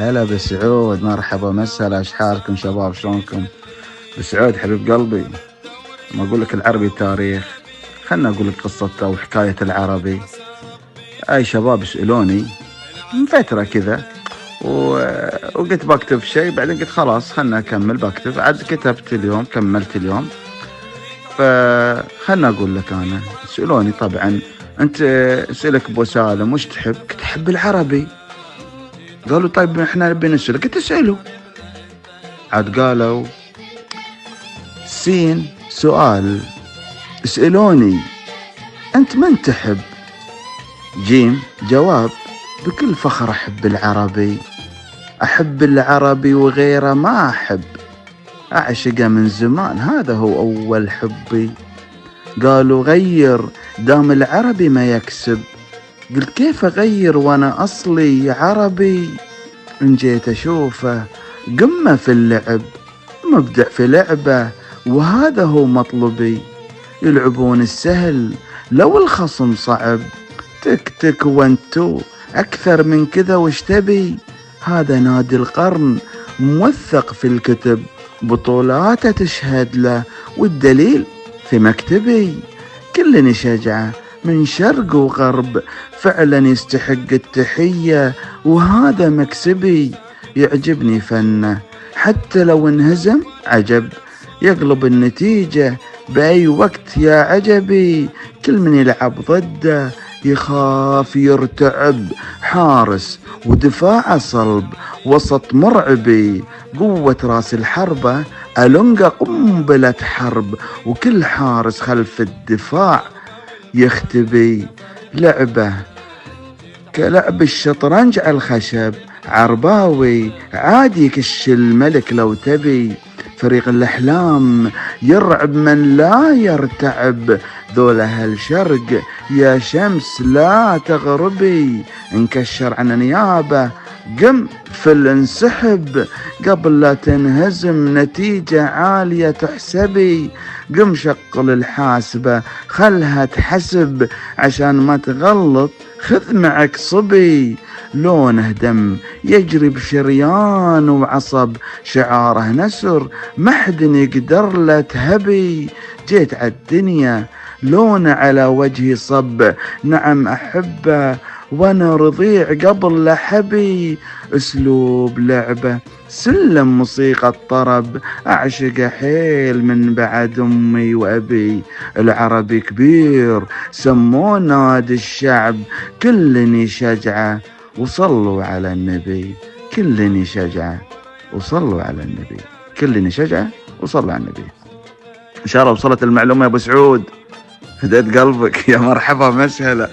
هلا بسعود، مرحبا مسهلا، ايش حالكم شباب؟ شلونكم؟ بسعود حبيب قلبي، ما اقول لك العربي تاريخ، خلنا اقول لك قصته وحكاية العربي. اي شباب يسألوني من فترة كذا وقلت بكتب شيء، بعدين قلت خلاص خلنا اكمل بكتب، عاد كتبت اليوم كملت اليوم. فخلنا اقول لك، انا يسألوني طبعا انت، اسألك ابو سالم وش تحب؟ كنت احب العربي. قالوا طيب احنا نبي نسألك، قلت اسألوا. عاد قالوا سين سؤال، اسألوني انت من تحب؟ جيم جواب، بكل فخر احب العربي، احب العربي وغيره ما احب، اعشقه من زمان هذا هو اول حبي. قالوا غير دام العربي ما يكسب، قلت كيف اغير وانا اصلي عربي؟ ان جيت اشوفه قمة في اللعب، مبدع في لعبه وهذا هو مطلبي، يلعبون السهل لو الخصم صعب، تك تك وانتو اكثر من كذا وش تبي؟ هذا نادي القرن موثق في الكتب، بطولاته تشهد له والدليل في مكتبي، كلني شجعه من شرق وغرب، فعلا يستحق التحية وهذا مكسبي، يعجبني فنه حتى لو انهزم عجب، يقلب النتيجة بأي وقت يا عجبي، كل من يلعب ضده يخاف يرتعب، حارس ودفاع صلب وسط مرعبي، قوة راس الحربة ألونجا قنبلة حرب، وكل حارس خلف الدفاع يختبي، لعبه كلعب الشطرنج على الخشب، عرباوي عادي كش الملك لو تبي، فريق الأحلام يرعب من لا يرتعب، ذولا هالشرق يا شمس لا تغربي، انكشر عن نيابه قم في الانسحب، قبل لا تنهزم نتيجة عالية تحسبي، قم شغل الحاسبة خلها تحسب، عشان ما تغلط خذ معك صبي، لونه دم يجري بشريان وعصب، شعاره نسر ما حد يقدر له تهبي، جيت عالدنيا لونه على وجهي صب، نعم أحبه وانا رضيع قبل لحبي، اسلوب لعبه سلم موسيقى الطرب، اعشق حيل من بعد امي وابي، العربي كبير سموه نادي الشعب، كلني شجعه وصلوا على النبي، كلني شجعه وصلوا على النبي، كلني شجعه وصلوا على النبي. ان شاء الله وصلت المعلومه يا ابو سعود، هديت قلبك، يا مرحبا مسهلا.